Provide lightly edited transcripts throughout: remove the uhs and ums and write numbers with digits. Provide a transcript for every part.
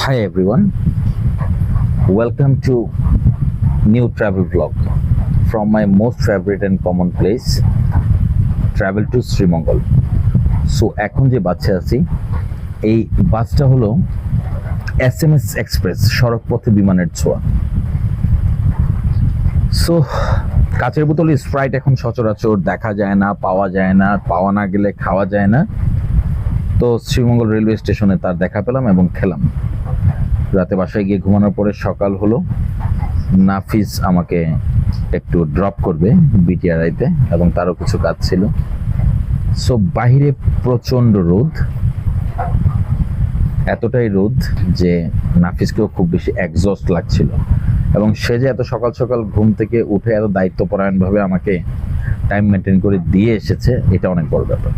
Hi everyone, welcome to new travel vlog from my most favorite and common place, travel to Sreemangal. So এখন যে বাসে আছি এই বাসটা হলো SMS এক্সপ্রেস, সড়ক পথে বিমানের ছোঁয়া। সো কাচের বোতলে স্প্রাইট এখন সচরাচর দেখা যায় না, পাওয়া যায় না, পাওয়া না গেলে খাওয়া যায় না। তো শ্রীমঙ্গল রেলওয়ে স্টেশনে তার দেখা পেলাম এবং খেলাম। রাতে বাসায় গিয়ে ঘুমানোর পরে সকাল হলো, নাফিস আমাকে একটু ড্রপ করবে বিটিআরআইতে এবং তারও কিছু কাজ ছিল। সো বাহিরে প্রচণ্ড রোদ, এতটাই রোদ যে নাফিসকেও খুব বেশি এক্সস্ট লাগছিল এবং সে যে এত সকাল সকাল ঘুম থেকে উঠে এত দায়িত্বপরায়ণভাবে আমাকে টাইম মেনটেন করে দিয়ে এসেছে, এটা অনেক বড় ব্যাপার।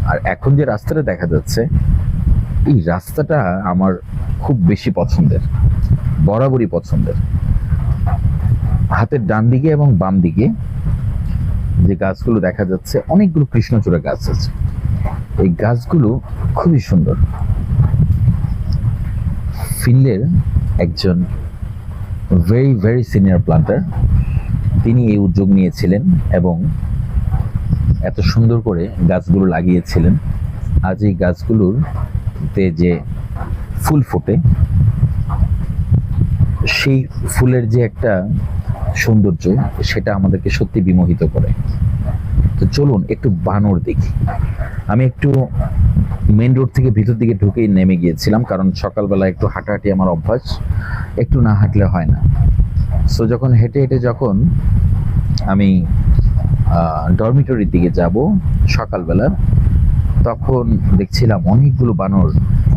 আর এখন যে রাস্তাটা দেখা যাচ্ছে, এই রাস্তাটা আমার খুব বেশি পছন্দের, বরাবরই পছন্দের। হাতের ডান দিকে এবং বাম দিকে যে গাছগুলো দেখা যাচ্ছে, অনেকগুলো কৃষ্ণচূড়া গাছ আছে। এই গাছগুলো খুবই সুন্দর। ফিনল্যান্ডের একজন ভেরি সিনিয়র প্লান্টার, তিনি এই উদ্যোগ নিয়েছিলেন এবং এত সুন্দর করে গাছগুলো লাগিয়েছিলেন। আজ এই গাছগুলোতে যে ফুল ফোটে, সেই ফুলের যে একটা সৌন্দর্য, সেটা আমাদেরকে সত্যি বিমোহিত করে। তো চলুন একটু বানর দেখি। আমি একটু মেন রোড থেকে ভিতর দিকে ঢুকেই নেমে গিয়েছিলাম, কারণ সকালবেলা একটু হাঁটাহাঁটি আমার অভ্যাস, একটু না হাঁটলে হয় না। সো যখন হেঁটে হেঁটে যখন আমি ডরমিটরির দিকে যাব সকালবেলা, তখন দেখছিলাম অনেকগুলো বানর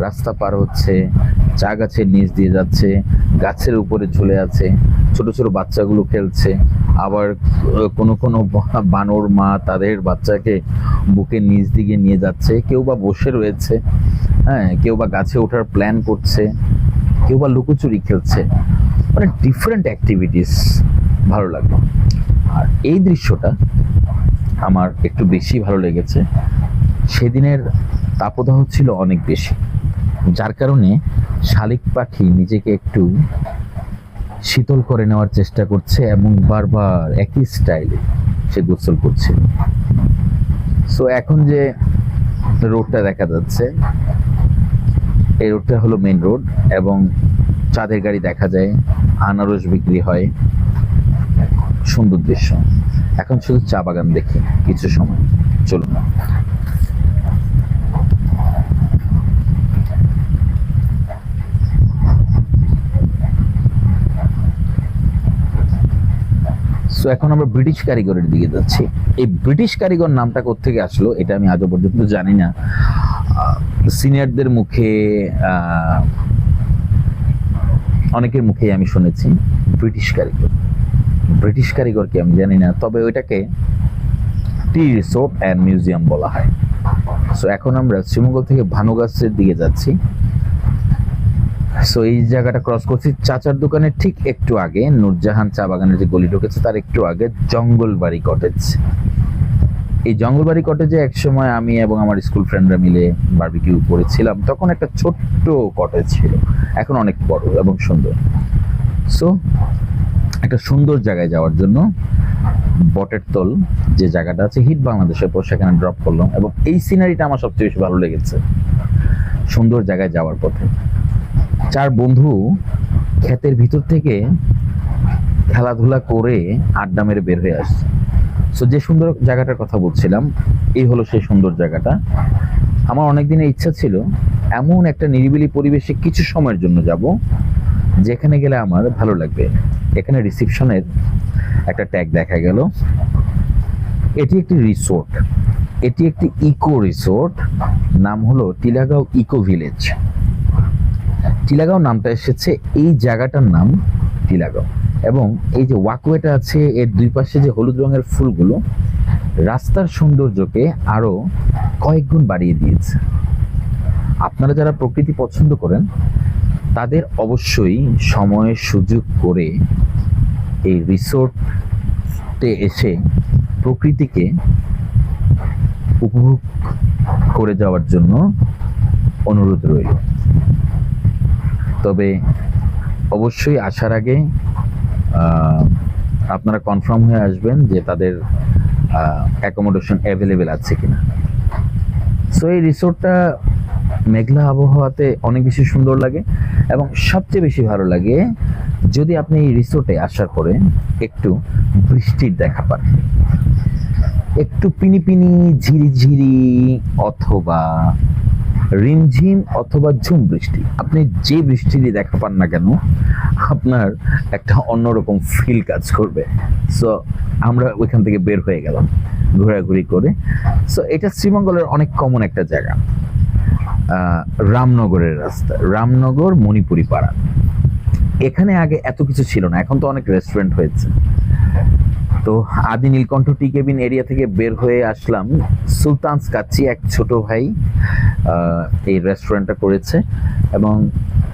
রাস্তা পার হচ্ছে, চা গাছের নিচ দিয়ে যাচ্ছে, গাছের উপরে ঝুলে আছে, ছোট ছোট বাচ্চাগুলো খেলছে। আবার কোনো কোনো বানর মা তাদের বাচ্চাকে বুকের নিচ দিকে নিয়ে যাচ্ছে, কেউ বা বসে রয়েছে, হ্যাঁ, কেউ বা গাছে ওঠার প্ল্যান করছে, কেউ বা লুকোচুরি খেলছে, মানে ডিফারেন্ট অ্যাক্টিভিটিস। ভালো লাগলো। আর এই দৃশ্যটা আমার একটু বেশি ভালো লেগেছে। সেদিনের তাপদাহ ছিল অনেক বেশি, যার কারণে শালিক পাখি নিজেকে একটু শীতল করে নেওয়ার চেষ্টা করছে এবং বারবার একই স্টাইলে সে গোসল করছিল। সো এখন যে রোডটা দেখা যাচ্ছে, এই রোডটা হলো মেন রোড এবং চাঁদের গাড়ি দেখা যায়, আনারস বিক্রি হয়, সুন্দর দৃশ্য। এখন শুধু চা বাগান দেখি কিছু সময়। চলুন। সো এখন আমরা ব্রিটিশ কারিগরের দিকে যাচ্ছি। এই ব্রিটিশ কারিগর নামটা কোত্থেকে আসলো এটা আমি আজও পর্যন্ত জানি না। সিনিয়রদের মুখে, অনেকের মুখেই আমি শুনেছি ব্রিটিশ কারিগর। ব্রিটিশ কারিগরকে আমি জানি না, তবে ওইটাকে টি রিসোর্ট অ্যান্ড মিউজিয়াম বলা হয়। সো এখন আমরা শ্রীমঙ্গল থেকে ভানুগাছের দিকে যাচ্ছি। সো এই জায়গাটা ক্রস করছি চাচার দোকানের ঠিক একটু আগে, নূরজাহান চা বাগানের যে গলি ঢুকেছে তার একটু আগে জঙ্গলবাড়ি কটেজ। এই জঙ্গলবাড়ি কটেজে একসময় আমি এবং আমার স্কুল ফ্রেন্ডরা মিলে বারবিকিউ করেছিলাম। তখন একটা ছোট্ট কটেজ ছিল, এখন অনেক বড় এবং সুন্দর। সো একটা সুন্দর জায়গায় যাওয়ার জন্য বটের তল যে জায়গাটা আছে, হিট বাংলাদেশের পর, সেখানে ড্রপ করলাম এবং এই সিনারিটা আমার সবচেয়ে বেশি ভালো লেগেছে। সুন্দর জায়গায় যাওয়ার পথে চার বন্ধু ক্ষেতের ভিতর থেকে খেলাধুলা করে আড্ডা মেরে বের হয়ে আসছে। সো যে সুন্দর জায়গাটার কথা বলছিলাম, এই হলো সেই সুন্দর জায়গাটা। আমার অনেকদিনের ইচ্ছা ছিল এমন একটা নিরিবিলি পরিবেশে কিছু সময়ের জন্য যাব, যেখানে গেলে আমার ভালো লাগবে। এখানে রিসেপশনের একটা ট্যাগ দেখা গেল। এটি একটি রিসোর্ট, এটি একটি ইকো রিসোর্ট, নাম হলো টিলাগাঁও ইকো ভিলেজ। টিলাগাঁও নামটা এসেছে, এই জায়গাটার নাম টিলাগাঁও। এবং এই যে ওয়াকওয়েটা আছে, এর দুই পাশে যে হলুদ রঙের ফুলগুলো রাস্তার সৌন্দর্যকে আরো কয়েক গুণ বাড়িয়ে দিয়েছে। আপনারা যারা প্রকৃতি পছন্দ করেন তাদের অবশ্যই সময় সুযোগ করে এই রিসোর্টে এসে প্রকৃতিকে উপভোগ করে যাওয়ার জন্য অনুরোধ রইল। তবে অবশ্যই আসার আগে আপনারা কনফার্ম হয়ে আসবেন যে তাদের অ্যাকোমোডেশন অ্যাভেলেবেল আছে কিনা। সো এই রিসোর্টটা মেঘলা আবহাওয়াতে অনেক বেশি সুন্দর লাগে, এবং সবচেয়ে বেশি ভালো লাগে যদি আপনি এই রিসোর্টে আসার পরে একটু বৃষ্টির দেখা পান, একটু পিনি ঝিরিঝিরি অথবা রিমঝিম অথবা ঝুম বৃষ্টি। আপনি যে বৃষ্টিরই দেখা পান না কেন, আপনার একটা অন্যরকম ফিল কাজ করবে। সো আমরা ওইখান থেকে বের হয়ে গেলাম ঘোরাঘুরি করে। সো এটা শ্রীমঙ্গলের অনেক কমন একটা জায়গা, রামনগরের রাস্তা, রামনগর মণিপুরি পাড়া। এখানে আগে এত কিছু ছিল না, এখন তো অনেক রেস্টুরেন্ট হয়েছে। তো আদি নীলকণ্ঠ টি কেবিন এরিয়া থেকে বের হয়ে আসলাম সুলতানস কাচ্চি, এক ছোট ভাই এই রেস্টুরেন্টটা করেছে, এবং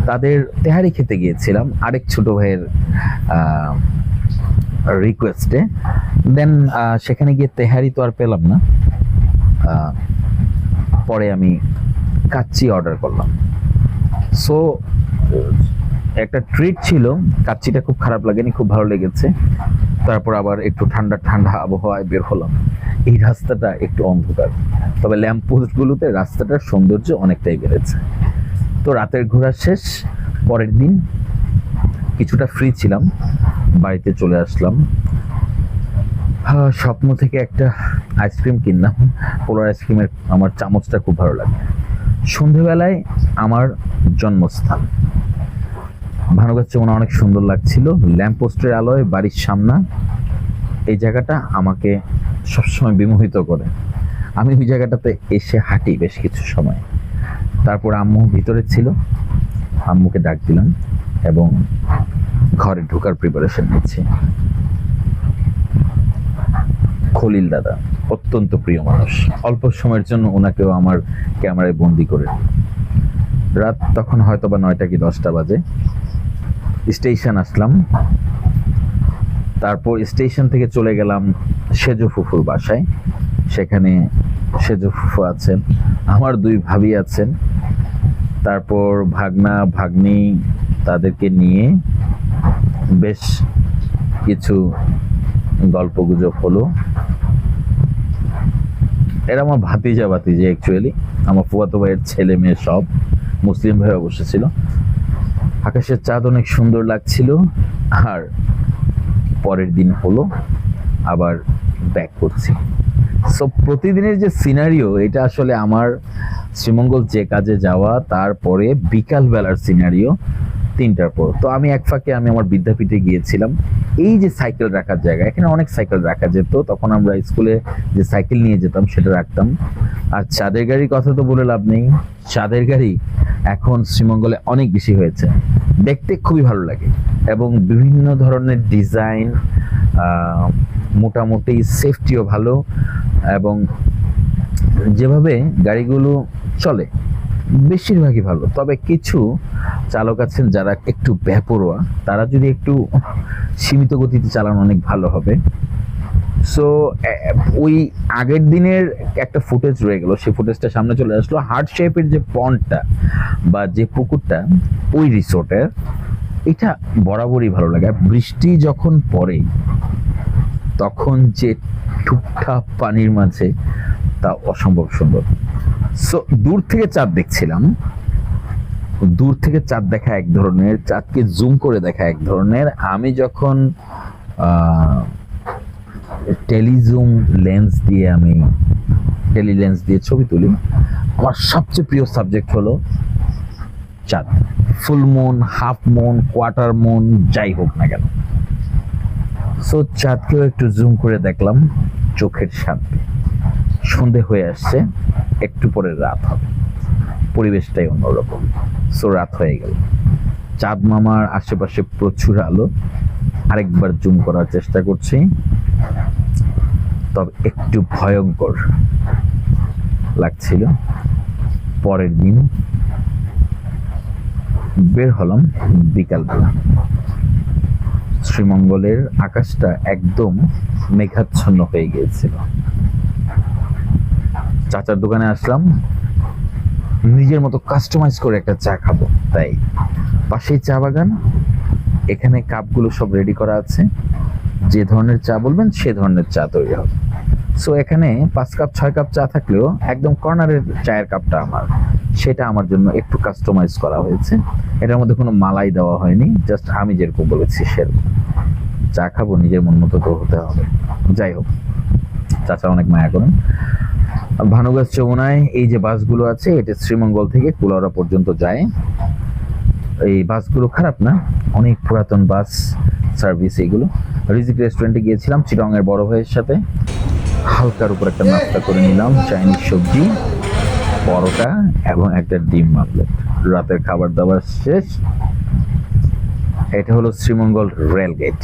তাদের তেহারি খেতে গিয়েছিলাম আরেক ছোট ভাইয়ের রিকোয়েস্টে। দেন সেখানে গিয়ে তেহারি তো আর পেলাম না, পরে আমি কাচ্চি অর্ডার করলাম। সো একটা ট্রিট ছিল, কাচ্চিটা খুব খারাপ লাগেনি, খুব ভালো লেগেছে। তারপর আবার একটু ঠান্ডা ঠান্ডা আবহাওয়ায় বের হলাম। এই রাস্তাটা একটু অন্ধকার, তবে ল্যাম্প পোস্টগুলোতে রাস্তাটার সৌন্দর্য অনেকটাই বেড়েছে। তো রাতের ঘোরা শেষ, পরের দিন কিছুটা ফ্রি ছিলাম, বাড়িতে চলে আসলাম। স্বপ্ন থেকে একটা আইসক্রিম কিনলাম, পোলার আইসক্রিমের আমার চামচটা খুব ভালো লাগে। সন্ধেবেলায় আমার জন্মস্থান ভানুগাছ চৌনা অনেক সুন্দর লাগছিল, ল্যাম্প পোস্টের আলোয় বাড়ির সামনে। এই জায়গাটা আমাকে সবসময় বিমোহিত করে। আমি ওই জায়গাটাতে এসে হাঁটি বেশ কিছু সময়। তারপর আম্মু ভিতরে ছিল, আম্মুকে ডাক দিলাম এবং ঘরে ঢোকার প্রিপারেশন নিচ্ছি। খলিল দাদা অত্যন্ত প্রিয় মানুষ, অল্প সময়ের জন্য ওনাকেও আমার ক্যামেরায় বন্দি করে। রাত তখন হয়তো বা 9টা কি 10টা বাজে। স্টেশন আসলাম, তারপর স্টেশন থেকে চলে গেলাম সেজো ফুফুর বাসায়। সেখানে সেজো ফুফু আছেন, আমার 2 ভাবি আছেন, তারপর ভাগনা ভাগ্নি, তাদেরকে নিয়ে বেশ কিছু গল্প গুজব হলো। এরা আমার ভাতিজা অ্যাকচুয়ালি, আমার ফুফাতো ভাইয়ের ছেলে মেয়ে সব, মুসলিম ভাই অবশ্য ছিল। আকাশের চাঁদ অনেক সুন্দর লাগছিল। আর পরের দিন হলো আবার ব্যাক করছি। সো প্রতিদিনের যে সিনারিও, এটা আসলে আমার শ্রীমঙ্গল যে কাজে যাওয়া, তারপরে বিকাল বেলার সিনারিও 3টার পর। তো আমি এক ফাঁকে আমি আমার বিদ্যাপীঠে গিয়েছিলাম। এই যে সাইকেল রাখার জায়গা, এখানে অনেক সাইকেল রাখা যেত, তখন আমরা স্কুলে যে সাইকেল নিয়ে যেতাম সেটা রাখতাম। আর চাঁদের গাড়ির কথা তো বলে লাভ নেই, চাঁদের গাড়ি এখন শ্রীমঙ্গলে অনেক বেশি হয়েছে, দেখতে খুবই ভালো লাগে, এবং বিভিন্ন ধরনের ডিজাইন, মোটামুটি সেফটিও ভালো, এবং যেভাবে গাড়িগুলো চলে বেশিরভাগই ভালো। তবে কিছু চালক আছেন যারা একটু বেপরোয়া, তারা যদি একটু সীমিত গতিতে চালানো অনেক ভালো হবে। সো ওই আগের দিনের একটা ফুটেজ রয়ে গেল, সেই ফুটেজটা সামনে চলে আসলো। হার্ট শেপের যে পন্ডটা বা যে পুকুরটা ওই রিসোর্টের, এটা বরাবরই ভালো লাগে। বৃষ্টি যখন পড়ে তখন যে টুকটাক পানির মাঝে, তা অসম্ভব সুন্দর। সো দূর থেকে চাঁদ দেখছিলাম, দূর থেকে চাঁদ দেখা এক ধরনের, চাঁদকে জুম করে দেখা এক ধরনের। আমি যখন টেলি লেন্স দিয়ে ছবি তুলি, আমার সবচেয়ে প্রিয় সাবজেক্ট হলো চাঁদ। Full moon, half moon, quarter moon, যাই হোক না কেন। সো চাঁদকেও একটু জুম করে দেখলাম, চোখের শান্তি। সন্ধে হয়ে আসছে, একটু পরে রাত হবে, পরিবেশটাই অন্যরকম। সো রাত হয়ে গেল, চাঁদ মামার আশেপাশে প্রচুর আলো। আরেকবার জুম করার চেষ্টা করছি, তবে একটু ভয়ঙ্কর লাগছিল। পরের দিন বের হলাম বিকালবেলা। শ্রীমঙ্গলের আকাশটা একদম মেঘাচ্ছন্ন হয়ে গিয়েছিল। চাচার দোকানে আসলাম, নিজের মতো কাস্টমাইজ করে একটা চা খাবো, তাই পাশেই চা বাগান, এখানে কাপগুলো সব রেডি করা আছে, যে ধরনের চা বলবেন সে ধরনের চা তৈরি হবে। সো এখানে 5 কাপ 6 কাপ চা থাকলেও একদম কর্নারের চায়ের কাপটা আমার, সেটা আমার জন্য একটু কাস্টমাইজ করা হয়েছে। এটার মধ্যে কোনো মালাই দেওয়া হয়নি, জাস্ট আমি যেরকম বলেছি সেরকম। চা খাবো, নিজের মন মতো তো হতে হবে। যাই হোক, চাচা অনেক মায়া করেন। ভানুগাছ যমুনায় এই যে বাসগুলো আছে, এটা শ্রীমঙ্গল থেকে কুলাউড়া পর্যন্ত যায়। এই বাসগুলো খারাপ না, অনেক পুরাতন বাস সার্ভিস এগুলো। রিজিক রেস্টুরেন্টে গিয়েছিলাম চিটং এর বড় ভাইয়ের সাথে, হালকার উপর একটা নাস্তা করে নিলাম, চাইনিজ সবজি, পরোটা এবং একটা ডিম মামলেট। রাতের খাবার দাবার শেষ। এটা হলো শ্রীমঙ্গল রেল গেট।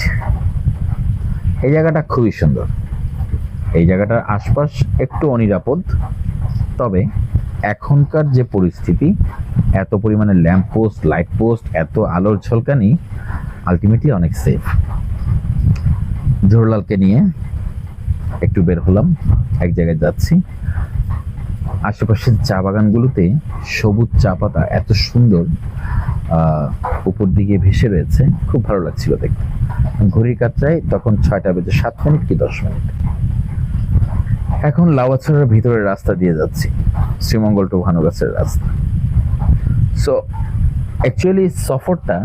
এই জায়গাটা খুবই সুন্দর। এই জায়গাটার আশপাশ একটু অনিরাপদ, তবে এখনকার যে পরিস্থিতি, এত পরিমাণে ল্যাম্প পোস্ট, লাইট পোস্ট, এত আলোর ঝলকানি, আলটিমেটলি অনেক সেফ। জোহরলালকে নিয়ে একটু বের হলাম, এক জায়গায় যাচ্ছি। আশেপাশের চা বাগানগুলোতে সবুজ চা পাতা এত সুন্দর উপর দিকে ভেসে রয়েছে, খুব ভালো লাগছিল দেখতে। ঘড়ির কাঁটায় তখন 6টা বেজে 7 মিনিট কি 10 মিনিট। এখন লাউয়াছড়ার ভিতরের রাস্তা দিয়ে যাচ্ছি, শ্রীমঙ্গল টু ভানুগাছের রাস্তা। সো অ্যাকচুয়ালি সফরটা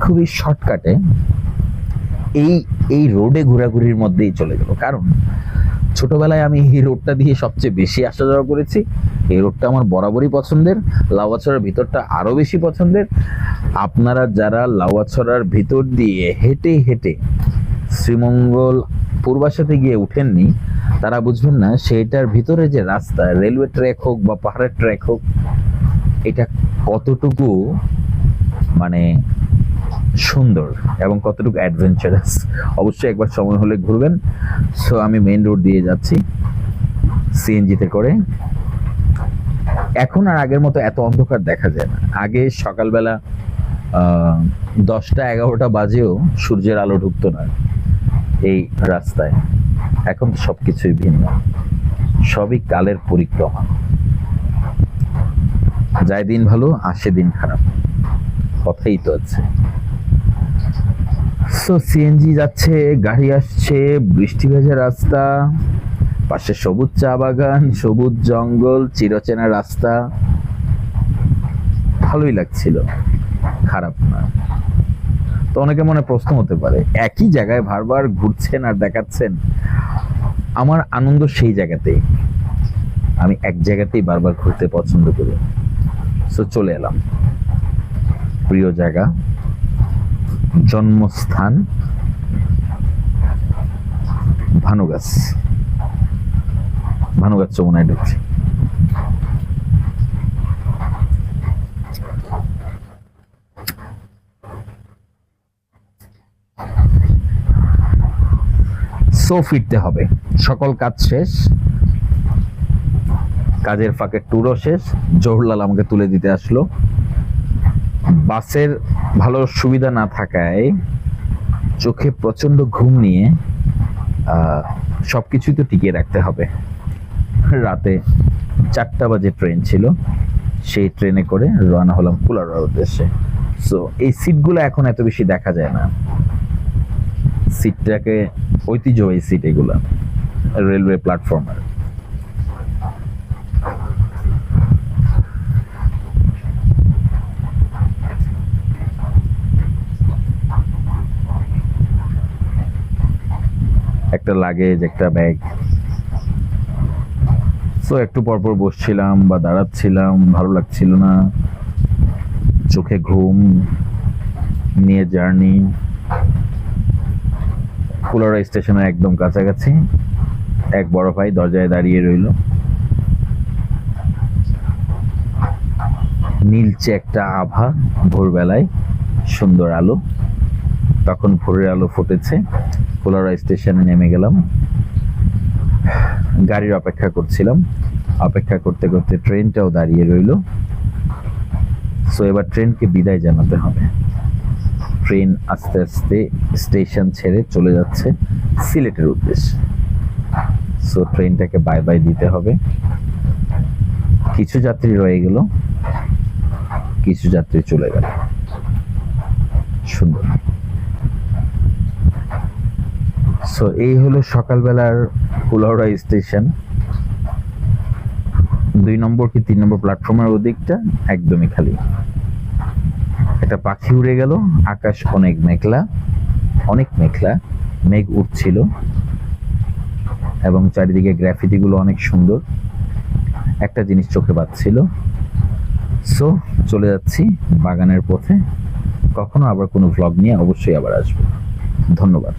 খুবই শর্টকাটে এই রোডে ঘোরাঘুরির মধ্যেই চলে গেল, কারণ ছোটবেলায় আমি এই রোডটা দিয়ে সবচেয়ে বেশি আসা যাওয়া করেছি। এই রোডটা আমার বরাবরই পছন্দের, লাউয়াছড়ার ভিতরটা আরো বেশি পছন্দের। আপনারা যারা লাউয়াছড়ার ভিতর দিয়ে হেঁটে হেঁটে শ্রীমঙ্গল পূর্বাশাতে গিয়ে উঠেননি, তারা বুঝবেন না সেইটার ভিতরে যে রাস্তা, রেলওয়ে ট্র্যাক হোক বা পাহাড়ের ট্র্যাক হোক, এটা কতটুকু মানে সুন্দর এবং কতটুকু অ্যাডভেঞ্চারাস। অবশ্যই একবার সময় হলে ঘুরবেন। সো আমি মেইন রোড দিয়ে যাচ্ছি সিএনজিতে করে। এখন আর আগের মতো এত অন্ধকার দেখা যায় না। আগে সকালবেলা 10টা 11টা বাজেও সূর্যের আলো ঢুকতো না এই রাস্তায়। এখন সবকিছুই ভিন্ন, সবই কালের পরিক্রমা। যায় দিন ভালো, আসে দিন খারাপ, কথাই তো আছে। সো সিএনজি যাচ্ছে, গাড়ি আসছে, বৃষ্টি ভেজা রাস্তা, পাশে সবুজ চা বাগান, সবুজ জঙ্গল, চিরচেনা রাস্তা, ভালোই লাগছিল, খারাপ না। তো অনেকে মনে প্রশ্ন হতে পারে, একই জায়গায় বারবার ঘুরছেন আর দেখাচ্ছেন। আমার আনন্দ সেই জায়গাতেই, আমি এক জায়গাতেই বারবার ঘুরতে পছন্দ করি। সো চলে এলাম প্রিয় জায়গা, জন্মস্থান ভানুগাছ যমুনায় ঢুকছি। সো ফিরতে হবে, সকল কাজ শেষ, কাজের ফাঁকে ট্যুরও শেষ। জওহরলাল আমাকে তুলে দিতে আসলো। বাসের ভালো সুবিধা না থাকায় চোখে প্রচন্ড ঘুম নিয়ে সবকিছুই তো টিকিয়ে রাখতে হবে। রাতে 4টা বাজে ট্রেন ছিল, সেই ট্রেনে করে রওনা হলাম কুলাউড়ার উদ্দেশ্যে। সো এই সিটগুলো এখন এত বেশি দেখা যায় না, সিটটাকে ঐতিহ্যবাহী সিট এগুলা, রেলওয়ে প্ল্যাটফর্মের। একটা লাগেজ, একটা ব্যাগ। সো একটু পরপর বসছিলাম বা দাঁড়াচ্ছিলাম, ভালো লাগছিল না, চোখে ঘুম নিয়ে জার্নি। কুলাউড়া স্টেশনের একদম কাছাকাছি এক বড় ভাই দরজায় দাঁড়িয়ে রইল। নীলচে একটা আভা, ভোরবেলায় সুন্দর আলো, তখন ভোরের আলো ফুটেছে। কুলাউড়া স্টেশনে নেমে গেলাম, গাড়ির অপেক্ষা করছিলাম। অপেক্ষা করতে করতে ট্রেনটাও দাঁড়িয়ে রইল। সো এবার ট্রেনকে বিদায় জানাতে হবে। ট্রেন আস্তে আস্তে স্টেশন ছেড়ে চলে যাচ্ছে সিলেটের উদ্দেশ্যে। সো ট্রেনটাকে বাই বাই দিতে হবে। কিছু যাত্রী রয়ে গেল, কিছু যাত্রী চলে গেল। সুন্দর। সো এই হলো সকালবেলার কুলাউড়া স্টেশন। 2 নম্বর কি 3 নম্বর প্ল্যাটফর্মের ওদিকটা একদমই খালি। একটা পাখি উড়ে গেল, আকাশ অনেক মেঘলা, মেঘ উঠছিল এবং চারিদিকে গ্রাফিতি গুলো অনেক সুন্দর। একটা জিনিস চোখে বাজছিল। সো চলে যাচ্ছি বাগানের পথে। কখনো আবার কোনো ভ্লগ নিয়ে অবশ্যই আবার আসবো। ধন্যবাদ।